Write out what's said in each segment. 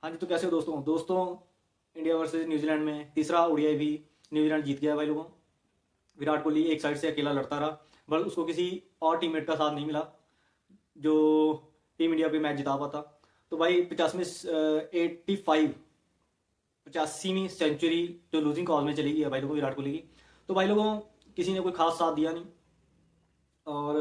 हाँ जी, तो कैसे हो दोस्तों? इंडिया वर्सेस न्यूजीलैंड में तीसरा ओडीआई भी न्यूजीलैंड जीत गया भाई लोगों। विराट कोहली एक साइड से अकेला लड़ता रहा, बट उसको किसी और टीममेट का साथ नहीं मिला जो टीम इंडिया पे मैच जिता पाता। तो भाई 85वीं सेंचुरी जो लूजिंग कॉज में चली गई है भाई लोगों विराट कोहली की। तो भाई लोगों किसी ने कोई खास साथ दिया नहीं। और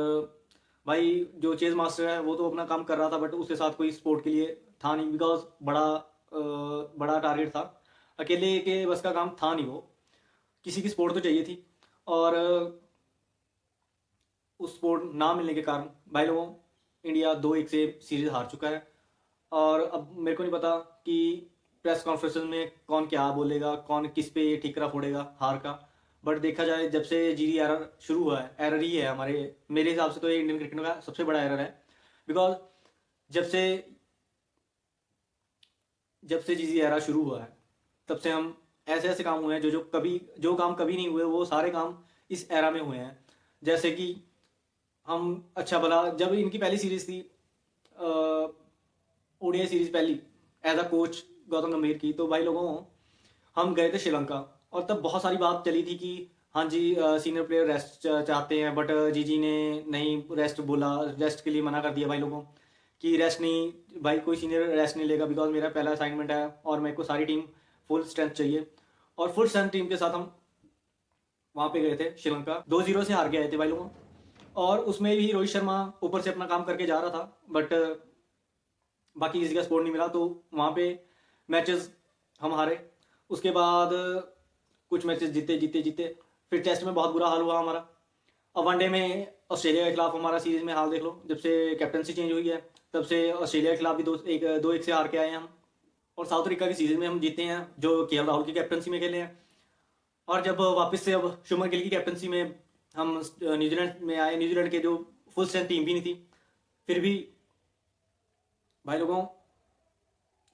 भाई जो चेज मास्टर है वो तो अपना काम कर रहा था, बट उसके साथ कोई सपोर्ट के लिए था नहीं, बिकॉज बड़ा टारगेट था। अकेले के बस का काम था नहीं वो, किसी की सपोर्ट तो चाहिए थी। और उस सपोर्ट ना मिलने के कारण भाई लोगों इंडिया 2-1 से सीरीज हार चुका है। और अब मेरे को नहीं पता कि प्रेस कॉन्फ्रेंस में कौन क्या बोलेगा, कौन किस पे ये ठीकरा फोड़ेगा हार का। बट देखा जाए जब से जीडी एरर शुरू हुआ है, एरर ही है हमारे मेरे हिसाब से तो ये इंडियन क्रिकेट का सबसे बड़ा एरर है। बिकॉज जब से जब से जीडी एरर शुरू हुआ है तब से हम ऐसे ऐसे काम हुए हैं जो काम कभी नहीं हुए वो सारे काम इस एरा में हुए हैं। जैसे कि हम अच्छा भला जब इनकी पहली सीरीज थी, ओडीआई सीरीज पहली, एज अ कोच गौतम गंभीर की, तो भाई लोगों हम गए थे श्रीलंका। और तब बहुत सारी बात चली थी कि हाँ जी सीनियर प्लेयर रेस्ट चाहते हैं, बट जीजी ने नहीं रेस्ट बोला, रेस्ट के लिए मना कर दिया भाई लोगों कि रेस्ट नहीं भाई, कोई सीनियर रेस्ट नहीं लेगा, बिकॉज मेरा पहला असाइनमेंट है और मेरे को सारी टीम फुल स्ट्रेंथ चाहिए। और फुल स्ट्रेंथ टीम के साथ हम वहाँ पे गए थे श्रीलंका, 2-0 से हार के आए थे भाई लोगों। और उसमें भी रोहित शर्मा ऊपर से अपना काम करके जा रहा था, बट बाकी किसी का सपोर्ट नहीं मिला, तो वहाँ पे मैचेस हम हारे। उसके बाद कुछ मैचेस जीते जीते जीते, फिर टेस्ट में बहुत बुरा हाल हुआ हमारा। अब वनडे में ऑस्ट्रेलिया के खिलाफ हमारा सीरीज में हाल देख लो, जब से कैप्टनसी चेंज हुई है तब से ऑस्ट्रेलिया के खिलाफ भी 2-1 से हार के आए हैं हम। और साउथ अफ्रीका की सीरीज में हम जीते हैं जो केएल राहुल की कैप्टनसी में खेले हैं। और जब वापस से अब शुभमन गिल की कैप्टनसी में हम न्यूजीलैंड में आए, न्यूजीलैंड के जो फुल स्ट्रेंथ टीम भी नहीं थी, फिर भी भाई लोगों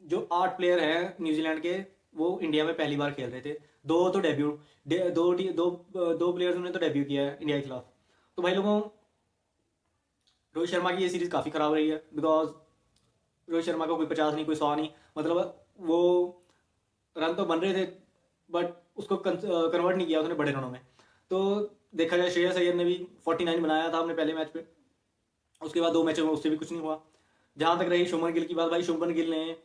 जो 8 प्लेयर हैं न्यूजीलैंड के वो इंडिया में पहली बार खेल रहे थे। दो तो डेब्यू दो दो दो प्लेयर्स ने तो डेब्यू किया है इंडिया के खिलाफ। तो भाई लोगों रोहित शर्मा की ये सीरीज काफ़ी खराब रही है, बिकॉज रोहित शर्मा को कोई 50 नहीं कोई 100 नहीं, मतलब वो रन तो बन रहे थे बट उसको कन्वर्ट नहीं किया उसने बड़े रनों में। तो देखा जाए श्रेयस अय्यर ने भी 49 बनाया था अपने पहले मैच पे, उसके बाद 2 मैचों में उससे भी कुछ नहीं हुआ। जहां तक रही शुभमन गिल की बात, भाई शुभमन गिल ने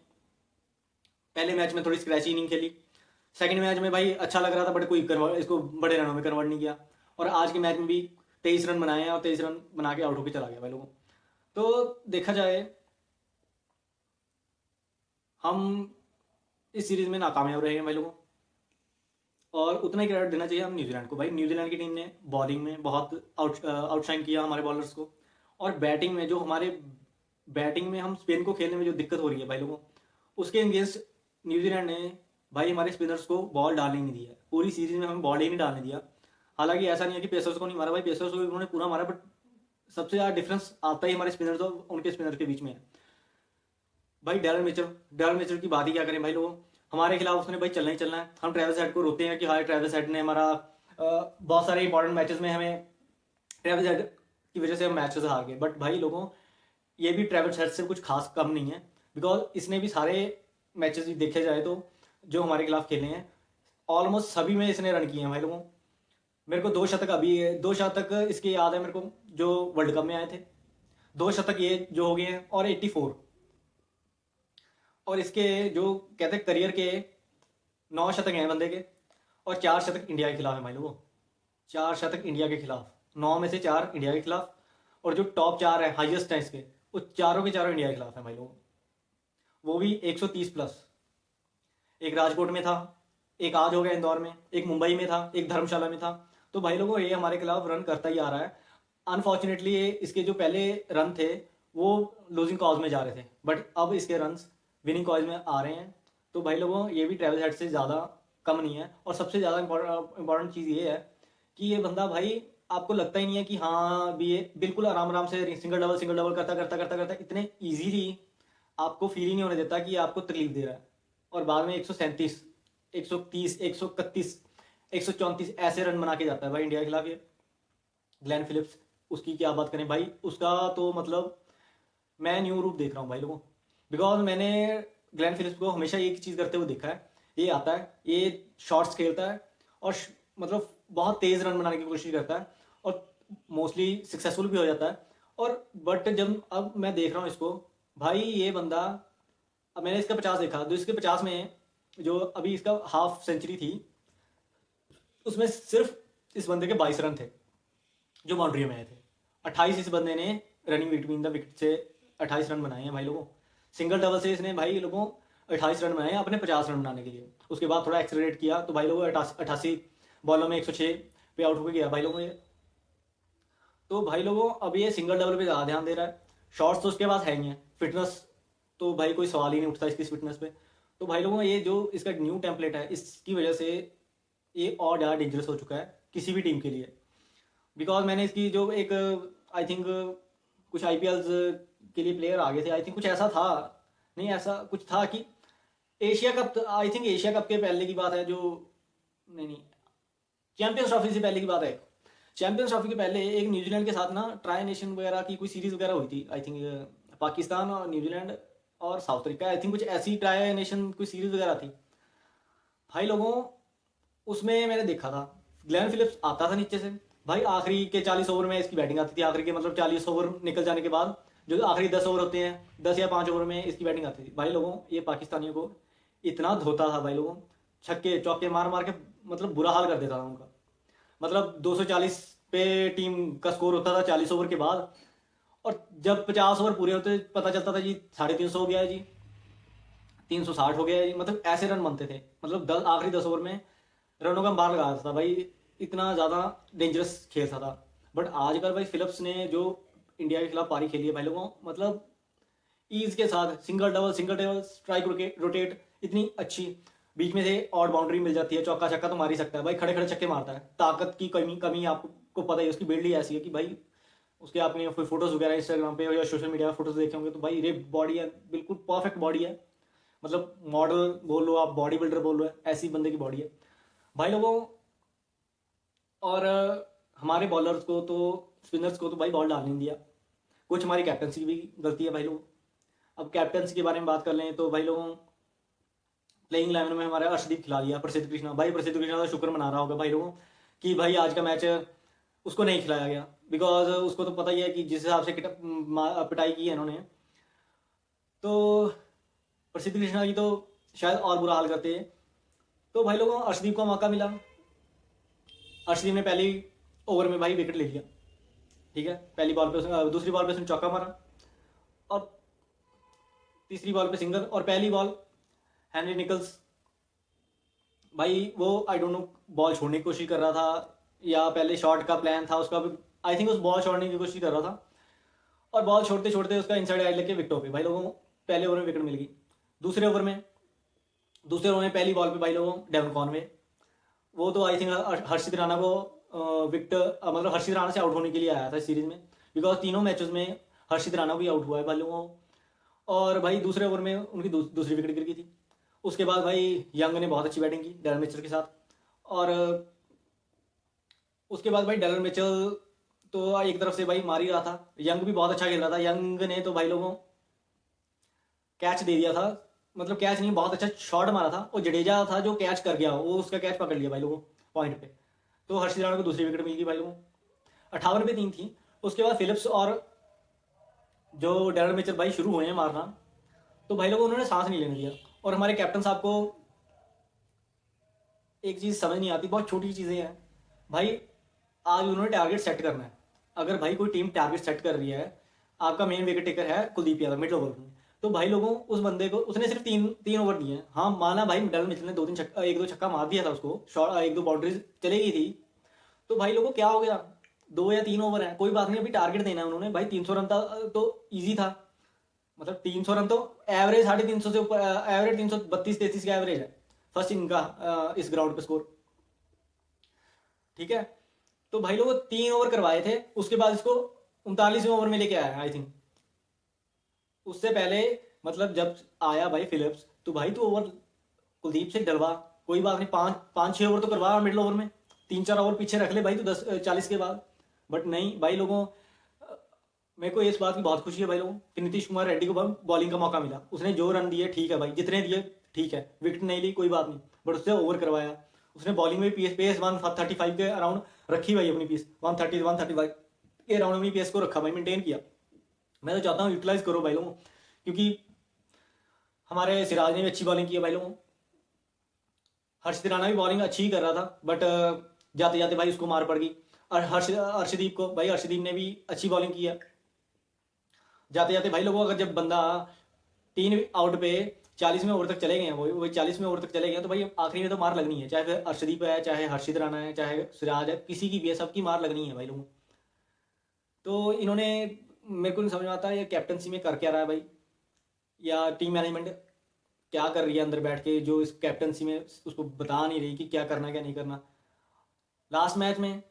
पहले मैच में थोड़ी स्क्रैची इनिंग खेली, सेकंड मैच में भाई अच्छा लग रहा था, बट कोई कन्वर्ट इसको बड़े रनों में कन्वर्ट नहीं किया। और आज के मैच में भी 23 रन बनाए हैं और 23 रन बना के आउट होकर चला गया भाई लोगों। तो देखा जाए हम इस सीरीज में नाकामयाब रहे हैं भाई लोगों। और उतना ही क्रेडिट देना चाहिए हम न्यूजीलैंड को। भाई न्यूजीलैंड की टीम ने बॉलिंग में बहुत आउटशाइन किया हमारे बॉलर्स को। और बैटिंग में हम स्पिन को खेलने में जो दिक्कत हो रही है भाई लोगों, उसके अगेंस्ट न्यूजीलैंड ने भाई हमारे स्पिनर्स को बॉल डालने नहीं दिया, पूरी सीरीज में हमें बॉल ही नहीं डालने दिया। हालांकि ऐसा नहीं है कि पेसर्स को नहीं मारा, भाई पेसर्स को उन्होंने पूरा मारा, बट सबसे ज़्यादा डिफरेंस आता ही हमारे स्पिनर्स और उनके स्पिनर के बीच में है। भाई डैरल मिचेल की बात ही क्या करें भाई लोगों, हमारे खिलाफ उसने भाई चलना ही चलना है। हम ट्रेविस हेड को रोकते हैं कि हाय ट्रेविस हेड ने हमारा बहुत सारे इंपॉर्टेंट मैचेस में हमें ट्रेविस हेड की वजह से हम मैचेस हार गए, बट भाई लोगों ये भी ट्रेविस हेड से कुछ खास कम नहीं है, बिकॉज इसने भी सारे मैचेस भी देखे जाए तो जो हमारे खिलाफ खेले हैं ऑलमोस्ट सभी में इसने रन किए हैं भाई लोगों। मेरे को 2 शतक अभी 2 शतक इसके याद है मेरे को जो वर्ल्ड कप में आए थे, 2 शतक ये जो हो गए हैं और 84। और इसके जो कहते हैं करियर के 9 शतक हैं बंदे के, और 4 शतक इंडिया के खिलाफ है भाई लोगों। 4 शतक इंडिया के खिलाफ, 9 में से 4 इंडिया के खिलाफ। और जो टॉप 4 है हाईएस्ट है इसके, वो चारों के चारों इंडिया के खिलाफ है भाई लोगों, वो भी 130 प्लस। एक राजकोट में था, एक आज हो गया इंदौर में, एक मुंबई में था, एक धर्मशाला में था। तो भाई लोगों ये हमारे खिलाफ रन करता ही आ रहा है। अनफॉर्चुनेटली इसके जो पहले रन थे वो लूजिंग कॉज में जा रहे थे, बट अब इसके रन विनिंग कॉज में आ रहे हैं। तो भाई लोगों ये भी ट्रेवल हेड से ज़्यादा कम नहीं है। और सबसे ज़्यादा इंपॉर्टेंट चीज़ ये है कि ये बंदा भाई आपको लगता ही नहीं है कि हाँ भी ये बिल्कुल आराम आराम से सिंगल डबल करता करता करता करता इतने ईजीली आपको फील ही नहीं होने देता कि ये आपको तकलीफ दे रहा है। और बाद में 137, 130, 131, 134 ऐसे रन बना के जाता है भाई इंडिया के खिलाफ ये ग्लेन फिलिप्स। उसकी क्या बात करें भाई, उसका तो मतलब मैं न्यू रूप देख रहा हूँ भाई लोगों। बिकॉज मैंने ग्लेन फिलिप्स को हमेशा एक चीज़ करते हुए देखा है, ये आता है, ये शॉट्स खेलता है और मतलब बहुत तेज़ रन बनाने की कोशिश करता है और मोस्टली सक्सेसफुल भी हो जाता है। और बट जब अब मैं देख रहा हूँ इसको, भाई ये बंदा, अब मैंने इसका 50 देखा, तो इसके 50 में जो अभी इसका हाफ सेंचुरी थी, उसमें सिर्फ इस बंदे के 22 रन थे जो बाउंड्री में आए थे। 28 इस बंदे ने रनिंग बिटवीन द विकेट से 28 रन बनाए हैं भाई लोगों। सिंगल डबल से इसने भाई लोगों 28 रन बनाए हैं अपने 50 रन बनाने के लिए। उसके बाद थोड़ा एक्सेलरेट किया तो भाई लोगों 88 बॉलों में 106 पे आउट होकर गया भाई लोगों ये। तो भाई लोगों अब ये सिंगल डबल पे ज़्यादा ध्यान दे रहा है। शॉट्स तो उसके पास है ही हैं, फिटनेस तो भाई कोई सवाल ही नहीं उठता इसकी फिटनेस पे। तो भाई लोगों ये जो इसका न्यू टेम्पलेट है, इसकी वजह से ये और ज़्यादा डेंजरस हो चुका है किसी भी टीम के लिए। बिकॉज मैंने इसकी जो एक आई थिंक कुछ IPL के लिए प्लेयर आ गए थे, आई थिंक कुछ ऐसा था, नहीं ऐसा कुछ था कि Asia cup, I think Asia cup के पहले की बात है जो, नहीं चैंपियंस ट्रॉफी से पहले की बात है। चैंपियंस ट्रॉफी के पहले एक न्यूजीलैंड के साथ ना ट्राई नेशन वगैरह की कोई सीरीज वगैरह हुई थी, आई थिंक पाकिस्तान और न्यूजीलैंड और साउथ अफ्रीका, आई थिंक कुछ ऐसी ट्राई नेशन कोई सीरीज वगैरह थी भाई लोगों। उसमें मैंने देखा था ग्लेन फिलिप्स आता था नीचे से भाई, आखिरी के 40 ओवर में इसकी बैटिंग आती थी, आखिरी के मतलब 40 ओवर निकल जाने के बाद जो आखिरी 10 ओवर होते हैं, 10 या 5 ओवर में इसकी बैटिंग आती थी भाई लोगों। ये पाकिस्तानियों को इतना धोता था भाई लोगों, छक्के चौके मार मार के मतलब बुरा हाल कर देता था उनका। मतलब 240 पे टीम का स्कोर होता था 40 ओवर के बाद, और जब 50 ओवर पूरे होते पता चलता था जी 350 हो गया है जी, 360 हो गया है जी, मतलब ऐसे रन बनते थे। मतलब आखिरी 10 ओवर में रनों का अंबार लगा देता था भाई, इतना ज़्यादा डेंजरस खेलता था। बट आजकल भाई फिलिप्स ने जो इंडिया के खिलाफ पारी खेली है भाई लोगों, मतलब ईज के साथ सिंगल डबल स्ट्राइक रोटेट इतनी अच्छी, बीच में से और बाउंड्री मिल जाती है, चौका छक्का तो मार ही सकता है भाई, खड़े खड़े छक्के मारता है। ताकत की कमी कमी आपको पता ही है, उसकी बिल्ड ही ऐसी है कि भाई उसके आपने कोई फोटोज वगैरह इंस्टाग्राम पे या सोशल मीडिया पे फोटोज देखे होंगे तो भाई रे बॉडी है, बिल्कुल परफेक्ट बॉडी है। मतलब मॉडल बोल लो आप, बॉडी बिल्डर बोल लो, ऐसी बंदे की बॉडी है भाई लोगों। और हमारे बॉलर्स को तो, स्पिनर्स को तो भाई बॉल डाल नहीं दिया। कुछ हमारी कैप्टनसी की भी गलती है भाई लोग। अब कैप्टनसी के बारे में बात कर लें तो भाई लोगों, प्लेइंग 11 में हमारे अर्शदीप खिला दिया, प्रसिद्ध कृष्णा भाई, प्रसिद्ध कृष्णा का शुक्र मना रहा होगा भाई लोगों कि भाई आज का मैच उसको नहीं खिलाया गया। बिकॉज उसको तो पता ही है कि जिस हिसाब से पिटाई की है इन्होंने, तो प्रसिद्ध कृष्णा की तो शायद और बुरा हाल करते हैं। तो भाई लोगों अर्शदीप को मौका मिला, अर्शदीप ने पहली ओवर में भाई विकेट ले लिया, ठीक है। पहली बॉल पे दूसरी बॉल पे उसने चौका मारा और तीसरी बॉल पे सिंगल, और पहली बॉल हेनरी निकल्स भाई वो आई डोंट नो बॉल छोड़ने की कोशिश कर रहा था या पहले शॉट का प्लान था उसका, आई थिंक उस बॉल छोड़ने की कोशिश कर रहा था और बॉल छोड़ते छोड़ते उसका इनसाइड आइड लेके विकेटों पे भाई लोगों पहले ओवर में विकेट मिल गई। दूसरे ओवर में पहली बॉल पे भाई लोगों डेवन कॉनवे, वो तो आई थिंक हर्षित राणा को विकेट मतलब हर्षित राणा से आउट होने के लिए आया था इस सीरीज में, बिकॉज तीनों मैचेस में हर्षित राणा भी आउट हुआ है भाई लोगों। और भाई दूसरे ओवर में उनकी दूसरी विकेट गिर गई थी। उसके बाद भाई यंग ने बहुत अच्छी बैटिंग की डैरन मिचेल के साथ, और उसके बाद भाई डैरन मिचेल तो एक तरफ से भाई मार ही रहा था, यंग भी बहुत अच्छा खेल रहा था। यंग ने तो भाई लोगों कैच दे दिया था, मतलब कैच नहीं बहुत अच्छा शॉट मारा था, और जडेजा था जो कैच कर गया, वो उसका कैच पकड़ लिया भाई लोगों पॉइंट पे। तो हर्षित राणा को दूसरी विकेट मिल गई भाई लोगों, 58 पे 3 थी। उसके बाद फिलिप्स और जो डैरन मिचेल भाई शुरू हुए हैं मारना, तो भाई लोगों उन्होंने सांस नहीं लेने दिया। और हमारे कैप्टन साहब को एक चीज़ समझ नहीं आती, बहुत छोटी चीज़ें हैं भाई। आज उन्होंने टारगेट सेट करना है। अगर भाई कोई टीम टारगेट सेट कर रही है, आपका मेन विकेट टेकर है कुलदीप यादव मिडिल ओवर में, तो भाई लोगों उस बंदे को, उसने सिर्फ तीन ओवर दिए हैं। हाँ माना भाई डैरन मिचेल ने एक दो छक्का मार दिया था उसको, शॉट एक दो बाउंड्रीज चली गई थी, तो भाई लोगों क्या हो गया, 2 या 3 ओवर है, कोई बात नहीं, अभी टारगेट देना है उन्होंने भाई। 300 रन तो ईजी था, मतलब 300 रन तो एवरेज 350 से ऊपर, एवरेज 332-33 का एवरेज है फर्स्ट इनका इस ग्राउंड पे स्कोर, ठीक है। तो भाई लोग 3 ओवर करवाए थे, उसके बाद इसको 39वें ओवर में लेके आया आई थिंक। उससे पहले मतलब जब आया भाई फिलिप्स, तो भाई तो ओवर कुलदीप से डलवा, कोई बात नहीं, 5-6 ओवर तो करवा मिडिल ओवर में, 3-4 ओवर पीछे रख ले भाई तो 10-40 के बाद। बट नहीं भाई लोगों मेरे को इस बात की बहुत खुशी है भाई लोगों कि नीतीश कुमार रेड्डी को बॉलिंग का मौका मिला। उसने जो रन दिए ठीक है भाई, जितने दिए ठीक है, विकेट नहीं ली कोई बात नहीं, बट उससे ओवर करवाया। उसने बॉलिंग में पेस 135 के अराउंड रखी भाई, अपनी पेस 130 135 के अराउंड अपनी पेस को रखा भाई, मेंटेन किया। मैं तो चाहता हूँ यूटिलाइज करो भाई लोगों, क्योंकि हमारे सिराज ने भी अच्छी बॉलिंग की है भाई लोगों। हर्षदीप राणा भी बॉलिंग अच्छी ही कर रहा था, बट जाते जाते भाई उसको मार पड़ गई। और हर्षदीप को भाई, हर्षदीप ने भी अच्छी बॉलिंग की है। जाते जाते भाई लोगों, अगर जब बंदा 3 आउट पे 40वें ओवर तक चले गए हैं, वही 40वें ओवर तक चले गए हैं, तो भाई आखिरी में तो मार लगनी है, चाहे फिर अर्शदीप है, चाहे हर्षित राणा है, चाहे सिराज है, किसी की भी है, सबकी मार लगनी है भाई लोगों। तो इन्होंने, मेरे को नहीं समझ में आता ये कैप्टनसी में कर क्या रहा है भाई, या टीम मैनेजमेंट क्या कर रही है अंदर बैठ के, जो इस कैप्टनसी में उसको बता नहीं रही कि क्या करना क्या नहीं करना। लास्ट मैच में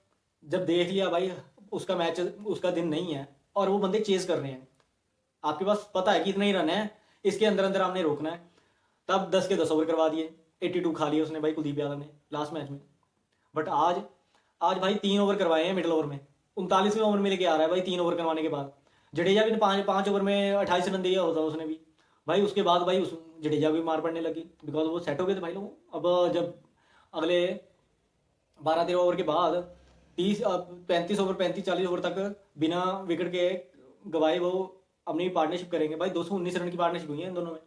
जब देख लिया भाई उसका मैच, उसका दिन नहीं है, और वो बंदे चेज कर रहे हैं, आपके पास पता है कि इतना ही रन है, इसके अंदर अंदर आपने रोकना है, तब 10 के 10 ओवर करवा दिए, 82 खा लिए उसने भाई कुलदीप यादव ने लास्ट मैच में। बट आज आज भाई 3 ओवर करवाए हैं मिडिल ओवर में, 39वें ओवर में लेके आ रहा है भाई 3 ओवर करवाने के बाद। जडेजा भी ने 5 ओवर में 28 रन दिया होता उसने भी भाई, उसके बाद भाई उस जडेजा भी मार पड़ने लगी, बिकॉज वो सेट हो गए थे भाई लोग। अब जब अगले 12-13 ओवर के बाद 35 ओवर 35-40 ओवर तक बिना विकेट के गवाए वो अपनी पार्टनरशिप करेंगे भाई। 219 रन की पार्टनरशिप हुई है इन दोनों में,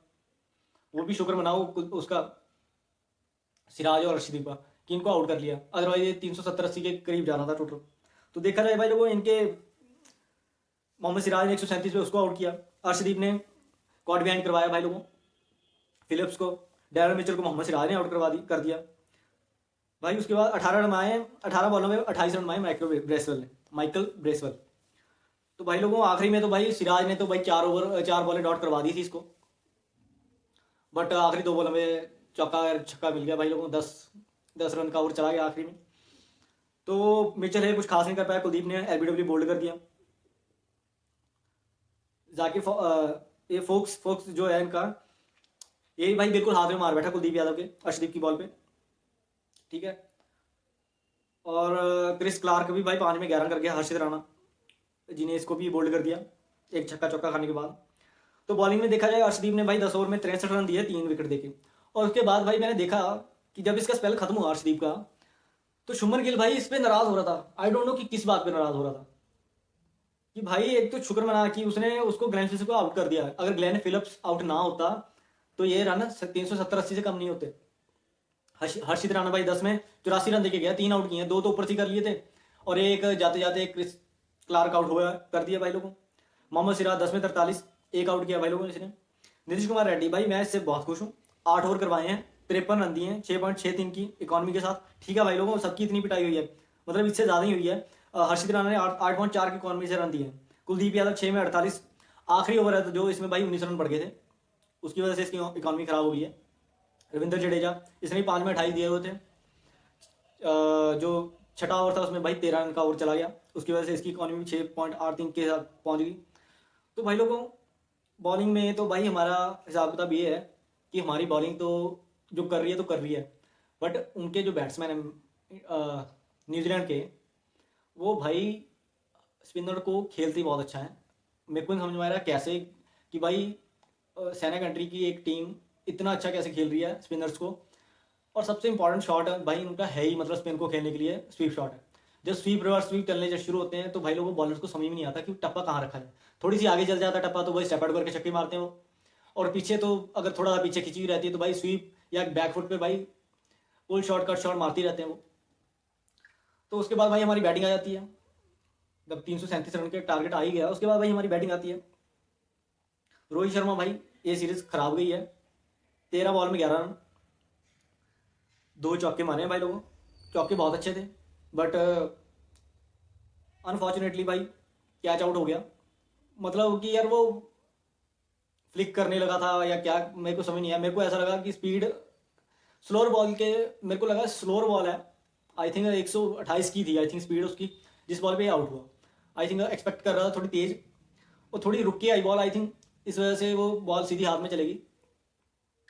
वो भी शुक्र मनाओ उसका, सिराज और अर्शदीप का, कि इनको आउट कर लिया, अदरवाइज ये 370-80 के करीब जाना था टोटल। तो देखा जाए भाई लोगों, इनके मोहम्मद सिराज ने 137 पे उसको आउट किया, अर्शदीप ने कॉट बिहाइंड करवाया भाई लोगों फिलिप्स को, डैरन मिचेल को मोहम्मद सिराज ने आउट कर दिया भाई। उसके बाद 18 रन आए, 18 बॉलों में 28 रन आए माइकल ब्रेसवेल। तो भाई लोगों आखिरी में तो भाई सिराज ने तो भाई 4 बॉलें डॉट करवा दी थी इसको, बट आखिरी 2 बॉलों में चौका छक्का मिल गया भाई लोगों, 10 रन का ओवर चला गया आखिरी में। तो मिचेल है कुछ खास नहीं कर पाया, कुलदीप ने एलबीडब्ल्यू बोल्ड कर दिया। जाकिर ये फोक्स जो है इनका, ये भाई बिल्कुल हाथ में मार बैठा कुलदीप यादव के अर्शदीप की बॉल पे, ठीक है। और क्रिस क्लार्क भी भाई 5 में 11 कर गया, हर्षित राणा जिन्हें इसको भी बोल्ड कर दिया एक छक्का चौका खाने के बाद। तो बॉलिंग में देखा जाए अर्शदीप ने भाई 10 ओवर में 63 रन दिए, 3 विकेट देके। और उसके बाद भाई मैंने देखा कि जब इसका स्पेल खत्म हुआ अर्शदीप का, तो शुभमन गिल भाई इस पे नाराज हो रहा था। आई डोंट नो कि किस बात पे नाराज हो रहा था, कि भाई एक तो शुक्र मना कि उसने उसको ग्लेन फिलिप्स को आउट कर दिया, अगर ग्लेन फिलिप्स आउट ना होता तो ये रन 370-80 से कम नहीं होते। हर्षित राणा भाई 10 में 84 रन देके गया, 3 आउट किए, 2 तो ऊपर से कर लिए थे, और एक जाते जाते क्रिस क्लार्क आउट हुआ कर दिया भाई लोगों। मोहम्मद सिराज 10 में 43, एक आउट किया भाई लोगों ने इसने। नीतीश कुमार रेड्डी भाई मैं इससे बहुत खुश हूँ, 8 ओवर करवाए हैं, 53 रन दिए हैं, 6.63 की इकॉनमी के साथ, ठीक है भाई लोगों, सबकी इतनी पिटाई हुई है, मतलब इससे ज़्यादा ही हुई है। हर्षित राणा ने 8.4 की इकॉनमी से रन दिए हैं, कुलदीप यादव 6 में 48, आखिरी ओवर है तो जो इसमें भाई 19 रन बढ़ गए थे, उसकी वजह से इसकी इकॉनमी खराब हो गई है। रविंद्र जडेजा इसने 5 में 28 दिए हुए थे, जो छठा ओवर था उसमें भाई 13 रन का ओवर चला गया, उसकी वजह से इसकी इकॉनमी 6.83 के साथ पहुंच गई। तो भाई लोगों बॉलिंग में तो भाई हमारा हिसाब किताब ये है कि हमारी बॉलिंग तो जो कर रही है तो कर रही है, बट उनके जो बैट्समैन हैं न्यूजीलैंड के, वो भाई स्पिनर को खेलते ही बहुत अच्छा है। मेरे को नहीं समझ में आ रहा कैसे कि भाई सेना कंट्री की एक टीम इतना अच्छा कैसे खेल रही है स्पिनर्स को। और सबसे इंपॉर्टेंट शॉट है भाई उनका है ही, मतलब स्पिन को खेलने के लिए स्वीप शॉट है। जब स्वीप रिवर्स स्वीप चलने जब शुरू होते हैं तो भाई लोगों को बॉलर्स को समझ में नहीं आता कि टप्पा कहाँ रखा है, थोड़ी सी आगे चल जाता है टप्पा तो भाई स्टेप आउट करके छक्के मारते हैं वो, और पीछे तो अगर थोड़ा सा पीछे खिंची हुई रहती है तो भाई स्वीप या बैकफुट पे भाई पुल शॉट कट शॉट मारते रहते हैं वो। तो उसके बाद भाई हमारी बैटिंग आ जाती है, जब 337 रन के टारगेट आ ही गया उसके बाद भाई हमारी बैटिंग आती है। रोहित शर्मा भाई ये सीरीज खराब गई है, 13 बॉल में 11 रन, 2 चौके मारे हैं भाई लोगों, चौके बहुत अच्छे थे, बट अनफॉर्चुनेटली भाई कैच आउट हो गया। मतलब कि यार वो फ्लिक करने लगा था या क्या, मेरे को समझ नहीं आया। मेरे को ऐसा लगा कि स्पीड स्लोअर बॉल के, मेरे को लगा स्लोअर बॉल है, आई थिंक 128 की थी आई थिंक स्पीड उसकी, जिस बॉल पे आउट हुआ। आई थिंक एक्सपेक्ट कर रहा था थोड़ी तेज, और थोड़ी रुक के आई बॉल आई थिंक, इस वजह से वो बॉल सीधी हाथ में चलेगी,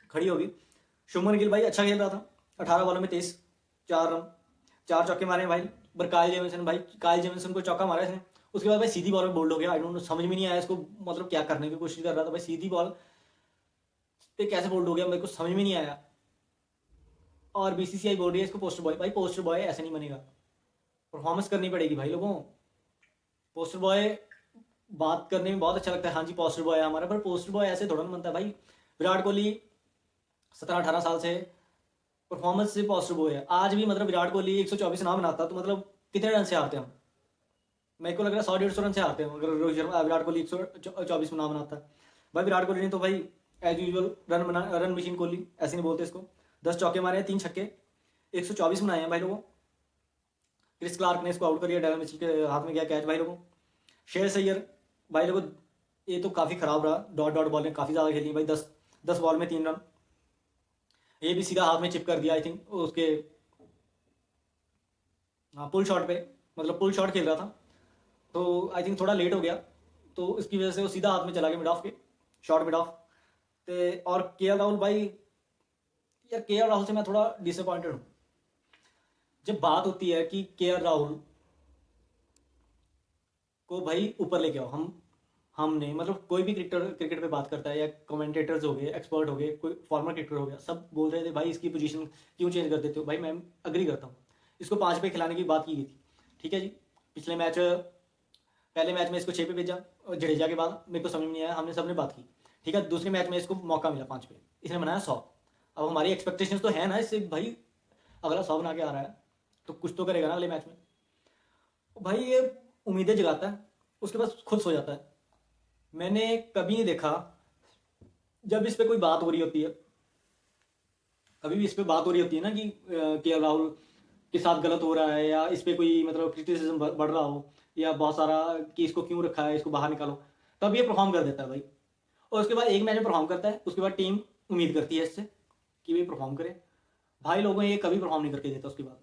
खड़ी होगी। शुभमन गिल भाई अच्छा खेल रहा था, 18 बॉलों में 23, 4 रन, 4 चौके मारे हैं भाई। पर काइल जेमिसन को चौका मारा इसने, उसके बाद भाई सीधी बॉल में बोल्ड हो गया, आई डोंट नो, समझ में नहीं आया इसको, मतलब क्या करने की कोशिश कर रहा था भाई, सीधी बॉल पे कैसे बोल्ड हो गया मेरे को समझ में नहीं आया। और बीसीसीआई बोल रही है इसको पोस्टर बॉय, भाई पोस्टर बॉय ऐसे नहीं बनेगा, परफॉर्मेंस करनी पड़ेगी भाई लोगों। पोस्टर बॉय बात करने में बहुत अच्छा लगता है, हाँ जी पोस्टर बॉय है हमारा, पर पोस्टर बॉय ऐसे थोड़ा ना बनता है भाई। विराट कोहली 17-18 साल से परफॉर्मेंस से पोस्टर बॉय है। आज भी मतलब विराट कोहली 124 ना बनाता तो मतलब कितने रन से हारते हम, मेरे को लग रहा है 100-150 रन से हारते हैं अगर रोहित शर्मा विराट कोहली 124 में ना बनाता। भाई विराट कोहली ने तो भाई as usual run machine Kohli ऐसे नहीं बोलते इसको, 10 चौके मारे हैं, 3 छक्के, 124 बनाए हैं भाई लोगों। क्रिस क्लार्क ने इसको आउट कर दिया, डेविड मिचेल के हाथ में गया कैच भाई लोगों। शेर सैयर भाई लोगों, ये तो काफ़ी खराब रहा, डॉट डॉट बॉल ने काफ़ी ज़्यादा खेली भाई, 10 बॉल में 3 रन, ये भी सीधा हाथ में चिप कर दिया आई थिंक उसके, हाँ पुल शॉट पे, मतलब पुल शॉट खेल रहा था तो आई थिंक थोड़ा लेट हो गया, तो इसकी वजह से वो सीधा हाथ में चला गया मिड ऑफ के, शॉर्ट मिड ऑफ। ते और राहुल भाई, यार राहुल से मैं थोड़ा डिसअपॉइंटेड हूँ। जब बात होती है कि राहुल को भाई ऊपर लेके आओ, हमने मतलब कोई भी क्रिकेट पे बात करता है या कमेंटेटर्स हो गए, एक्सपर्ट हो गए, कोई फॉर्मर क्रिकेटर हो गया, सब बोल रहे थे भाई इसकी पोजीशन क्यों चेंज कर देते हो। भाई मैं अग्री करता हूँ, इसको 5 पे खिलाने की बात की गई थी, ठीक है जी। पिछले मैच, पहले मैच में इसको 6 पे भेजा और जडेजा के बाद मेरे को समझ में नहीं आया, हमने सबने बात की, ठीक है। दूसरे मैच में इसको मौका मिला 5 पे, इसने बनाया 100। अब हमारी एक्सपेक्टेशंस तो है ना इससे भाई, अगला 100 बना के आ रहा है तो कुछ तो करेगा ना अगले मैच में। भाई ये उम्मीदें जगाता है, उसके बाद खुद सो जाता है। मैंने कभी नहीं देखा जब इस पे कोई बात हो रही होती है, कभी भी इस पे बात हो रही होती है ना कि राहुल के साथ गलत हो रहा है या इस पे कोई मतलब क्रिटिसिज्म बढ़ रहा हो या बहुत सारा कि इसको क्यों रखा है, इसको बाहर निकालो, तब ये परफॉर्म कर देता है भाई। और उसके बाद एक मैच में परफॉर्म करता है, उसके बाद टीम उम्मीद करती है इससे कि वे परफॉर्म करे। भाई लोगों ये कभी परफॉर्म नहीं करके देता। उसके बाद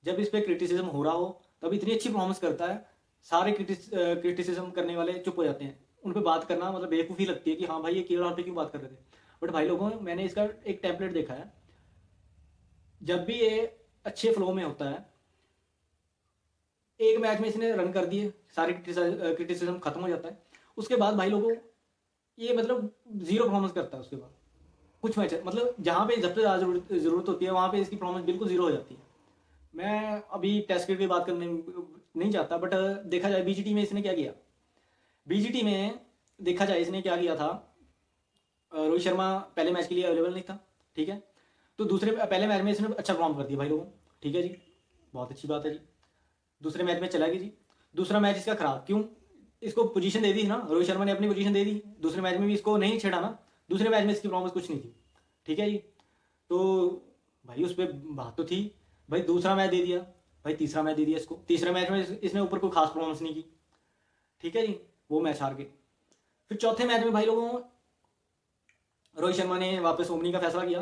जब इस पे क्रिटिसिज्म हो रहा हो तब इतनी अच्छी परफॉर्मेंस करता है, सारे क्रिटिसिज्म करने वाले चुप हो जाते हैं, उन पर बात करना मतलब बेवकूफ़ी लगती है कि हाँ भाई ये राहुल पे क्यों बात कर रहे थे। बट भाई लोगों, मैंने इसका एक टेम्पलेट देखा है, जब भी ये अच्छे फ्लो में होता है, एक मैच में इसने रन कर दिए, सारे क्रिटिसिज्म खत्म हो जाता है, उसके बाद भाई लोगों ये मतलब जीरो परफॉर्मेंस करता है। उसके बाद कुछ मैच मतलब जहाँ पे सबसे ज़्यादा जरूरत होती है वहाँ पे इसकी परफॉर्मेंस बिल्कुल जीरो हो जाती है। मैं अभी टेस्ट क्रिकेट की बात करने नहीं चाहता, बट देखा जाए बीजीटी में इसने क्या किया, बीजीटी में देखा जाए इसने क्या किया था। रोहित शर्मा पहले मैच के लिए अवेलेबल नहीं था, ठीक है, तो दूसरे पहले मैच में इसने अच्छा परफॉर्म कर दिया भाई लोगों, ठीक है जी, बहुत अच्छी बात है जी। दूसरे मैच में चला गया जी, दूसरा मैच इसका खराब क्यों, इसको पोजीशन दे दी ना रोहित शर्मा ने, अपनी पोजीशन दे दी, दूसरे मैच में भी इसको नहीं छेड़ा ना, दूसरे मैच में इसकी परफॉर्मेंस कुछ नहीं थी, ठीक है जी। तो भाई उस पर बात तो थी, भाई दूसरा मैच दे दिया, भाई तीसरा मैच दे दिया इसको, तीसरे मैच में इसने ऊपर कोई खास परफॉर्मेंस नहीं की, ठीक है जी, वो मैच हार गए। फिर चौथे मैच में भाई लोगों रोहित शर्मा ने वापस ओपनिंग का फैसला किया,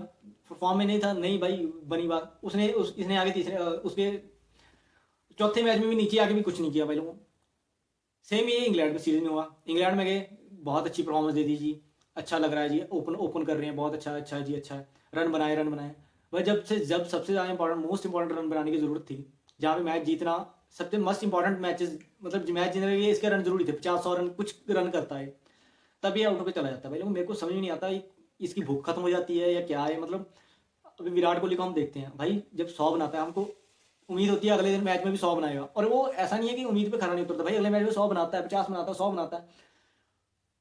फॉर्म में नहीं था, नहीं भाई बनी बात, इसने आगे तीसरे उसके चौथे मैच में भी नीचे आके भी कुछ नहीं किया भाई लोगों। सेम ये इंग्लैंड में सीरीज में हुआ, इंग्लैंड में गए, बहुत अच्छी परफॉर्मेंस दे दी जी, अच्छा लग रहा है जी, ओपन कर रहे हैं, बहुत अच्छा अच्छा जी, अच्छा है, रन बनाए। भाई जब सबसे ज़्यादा इंपॉर्टेंट मोस्ट इंपॉर्टेंट रन बनाने की जरूरत थी, जहाँ पे मैच जीतना सबसे मस्ट इंपॉर्टेंट मैचेस, मतलब मैच जीतने के लिए इसके रन जरूरी थे, 50-100 रन कुछ रन करता है, तब ये आउट होकर चला जाता है भाई लोग। मेरे को समझ में नहीं आता इसकी भूख खत्म हो जाती है या क्या है, मतलब अभी विराट कोहली को हम देखते हैं भाई, जब 100 बनाता है हमको उम्मीद होती है अगले दिन मैच में भी 100 बनाएगा, और वो ऐसा नहीं है कि उम्मीद पे खरा नहीं उतरता भाई, अगले मैच में 100 बनाता है, 50 बनाता है, 100 बनाता है।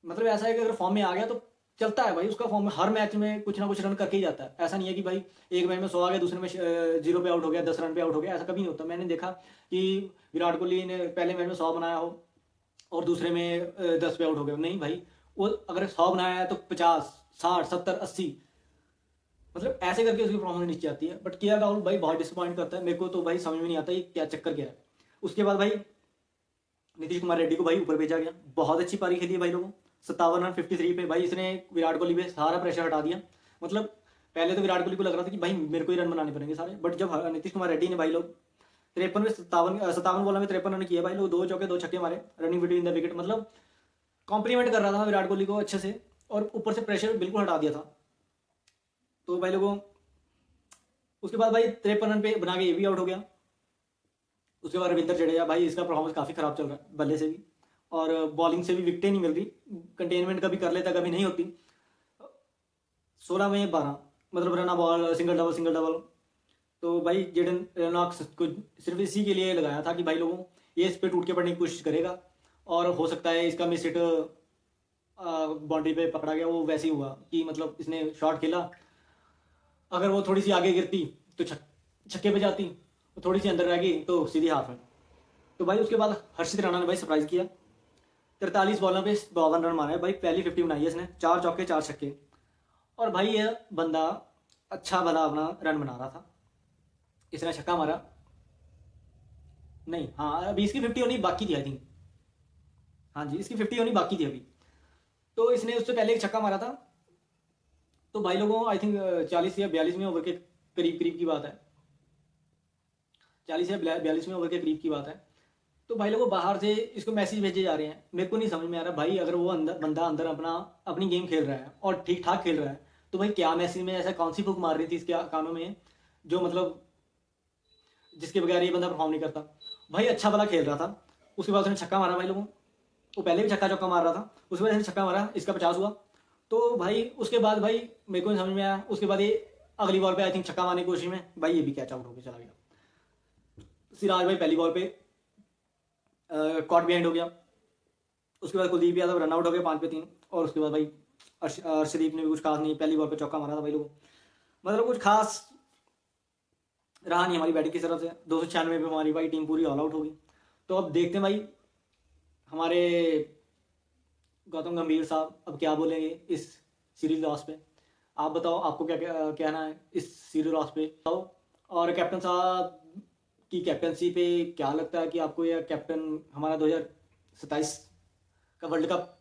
मतलब ऐसा है कि अगर फॉर्म में आ गया तो चलता है भाई, उसका फॉर्म में हर मैच में कुछ ना कुछ रन करके ही जाता है। ऐसा नहीं है कि भाई एक मैच में 100 आ गया, दूसरे में 0 पे आउट हो गया, 10 रन पे आउट हो गया, ऐसा कभी नहीं होता। मैंने देखा कि विराट कोहली ने पहले मैच में 100 बनाया हो और दूसरे में 10 पे आउट हो गया, नहीं भाई, वो अगर 100 बनाया है तो 50, 60, 70, 80, मतलब ऐसे करके उसकी परफॉर्मेंस नीचे आती है। बट राहुल भाई बहुत डिसअपॉइंट करता है, मेरे को तो भाई समझ में नहीं आता ये क्या चक्कर क्या है। उसके बाद भाई नीतीश कुमार रेड्डी को भाई ऊपर भेजा गया, बहुत अच्छी पारी खेली है भाई लोगों, 57 रन 53 पे, भाई इसने विराट कोहली पे सारा प्रेशर हटा दिया। मतलब पहले तो विराट कोहली को लग रहा था कि भाई मेरे को ही रन बनाने पड़ेंगे सारे, बट जब नीतीश कुमार रेड्डी ने भाई लोग 53 में 57 बॉलों में 53 रन किए भाई लोग, 2 चौके 2 छक्के मारे, रनिंग बिटवीन द विकेट, मतलब कॉम्प्लीमेंट कर रहा था विराट कोहली को अच्छे से, और ऊपर से प्रेशर बिल्कुल हटा दिया था। तो भाई लोगों उसके बाद भाई 53 रन पे बना के ये भी आउट हो गया। उसके बाद रविंद्र जडेजा, भाई इसका परफॉर्मेंस काफ़ी ख़राब चल रहा है बल्ले से भी, और बॉलिंग से भी विकटें नहीं मिल रही, कंटेनमेंट कभी कर लेता कभी नहीं होती। 16 में 12, मतलब run a ball, single double single double. तो भाई जेडन लेनॉक्स को सिर्फ इसी के लिए लगाया था कि भाई लोगों ये इस पे टूट के पड़ने की कोशिश करेगा, और हो सकता है इसका मिस हिट बाउंड्री पे पकड़ा गया, वो वैसे ही हुआ कि मतलब इसने शॉट खेला, अगर वो थोड़ी सी आगे गिरती तो छक्के पे जाती, वो थोड़ी सी अंदर रह गई तो सीधी हाफ है। तो भाई उसके बाद हर्षित राणा ने भाई सरप्राइज किया, 43 बॉलों पे 52 रन मारे भाई, पहली 50 बनाई है इसने, 4 चौके 4 छक्के। और भाई ये बंदा अच्छा भला अपना रन बना रहा था, इसने छक्का मारा नहीं, हाँ अभी इसकी 50 होनी बाकी थी आई थिंक, हाँ जी इसकी 50 होनी बाकी थी अभी। तो इसने उससे पहले एक छक्का मारा था। तो भाई लोगों आई थिंक 40 या 42वें ओवर के करीब करीब की बात है, 40 या 42वें ओवर के करीब की बात है। तो भाई लोगों बाहर से इसको मैसेज भेजे जा रहे हैं, मेरे को नहीं समझ में आ रहा भाई, अगर वो अंदर बंदा अंदर अपना अपनी गेम खेल रहा है और ठीक ठाक खेल रहा है, तो भाई क्या मैसेज में ऐसा कौन सी फूक मार रही थी इसके कानों में, जो मतलब जिसके बगैर ये बंदा परफॉर्म नहीं करता। भाई अच्छा भला खेल रहा था, उसके बाद उसने छक्का मारा भाई लोगों, वो पहले भी छक्का चौका मार रहा था, उसके बाद इसने छक्का मारा, इसका 50 हुआ। तो भाई उसके बाद भाई मेरे को नहीं समझ में आया, उसके बाद ये अगली बॉल पे आई थिंक छक्का मारने की कोशिश में भाई ये भी कैच आउट होकर चला गया। सिराज भाई पहली बॉल पे कॉट बिहाइंड हो गया, उसके बाद कुलदीप यादव रन आउट हो गया 5 पे 3, और उसके बाद भाई अर्शदीप ने भी कुछ खास नहीं, पहली बॉल पे चौका मारा था भाई लोगों, मतलब कुछ खास रहा नहीं हमारी बैटिंग की तरफ से। 296 पे हमारी भाई टीम पूरी ऑल आउट होगी। तो अब देखते हैं भाई हमारे गौतम गंभीर साहब अब क्या बोलेंगे इस सीरीज लॉस पे। आप बताओ आपको क्या कहना है इस सीरीज लॉस पे बताओ। और कैप्टन साहब की कैप्टनसी पे क्या लगता है कि आपको यह कैप्टन हमारा 2027 का वर्ल्ड कप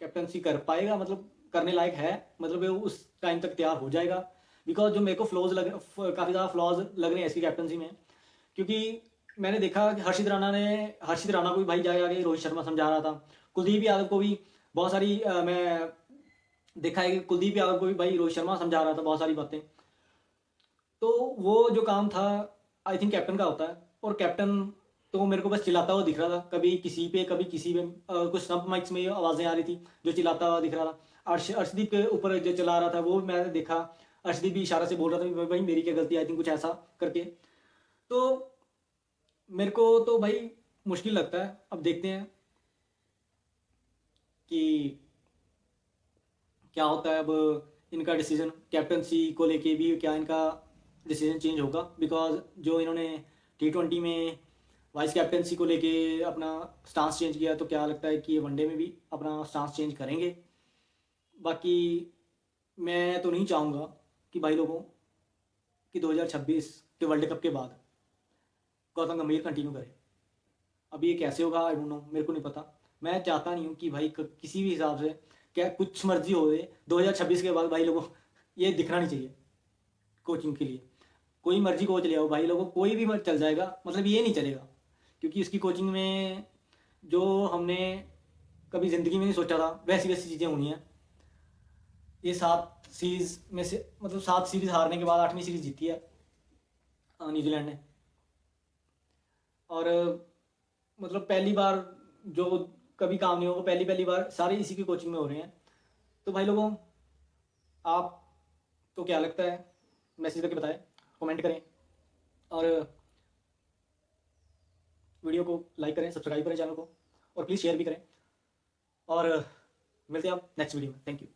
कैप्टनसी कर पाएगा, मतलब करने लायक है, मतलब ये उस टाइम तक तैयार हो जाएगा। बिकॉज जो मेरे को काफ़ी ज़्यादा फ्लॉज लग रहे हैं इसकी कैप्टनसी में, क्योंकि मैंने देखा कि हर्षित राणा को भी भाई जाके आगे रोहित शर्मा समझा रहा था, कुलदीप यादव को भी बहुत सारी मैं देखा है कि कुलदीप यादव को भी भाई रोहित शर्मा समझा रहा था बहुत सारी बातें। तो वो जो काम था आई थिंक कैप्टन का होता है, और कैप्टन तो मेरे को बस चिल्लाता हुआ दिख रहा था, कभी किसी पे कभी किसी पे, कुछ स्टंप माइक्स में आवाज़ें आ रही थी जो चिल्लाता हुआ दिख रहा था। अर्शदीप के ऊपर जो चला रहा था वो मैंने देखा, अर्शदीप भी इशारा से बोल रहा था कि भाई मेरी क्या गलती, आई थिंक कुछ ऐसा करके। तो मेरे को तो भाई मुश्किल लगता है, अब देखते हैं कि क्या होता है। अब इनका डिसीजन कैप्टनसी को लेके भी क्या इनका डिसीजन चेंज होगा, बिकॉज जो इन्होंने T20 में वाइस कैप्टनसी को लेके अपना स्टांस चेंज किया, तो क्या लगता है कि ये वनडे में भी अपना स्टांस चेंज करेंगे। बाकी मैं तो नहीं चाहूँगा कि भाई लोगों कि 2026 के वर्ल्ड कप के बाद गौतम गंभीर कंटिन्यू करे। अब ये कैसे होगा आई डोंट नो, मेरे को नहीं पता। मैं चाहता नहीं हूँ कि भाई किसी भी हिसाब से क्या कुछ मर्जी हो 2026 के बाद भाई लोगों ये दिखना नहीं चाहिए कोचिंग के लिए। कोई मर्जी कोच ले आओ भाई लोगों, कोई भी चल जाएगा, मतलब ये नहीं चलेगा, क्योंकि इसकी कोचिंग में जो हमने कभी ज़िंदगी में नहीं सोचा था वैसी वैसी चीज़ें होनी हैं। ये 7 सीरीज़ में से मतलब 7 सीरीज़ हारने के बाद 8वीं सीरीज़ जीती है न्यूजीलैंड ने, और मतलब पहली बार जो कभी काम नहीं होगा, पहली पहली बार सारे इसी की कोचिंग में हो रहे हैं। तो भाई लोगों आपको क्या लगता है मैसेज करके बताएं, कमेंट करें, और वीडियो को लाइक करें, सब्सक्राइब करें चैनल को, और प्लीज़ शेयर भी करें। और मिलते हैं आप नेक्स्ट वीडियो में। Thank you.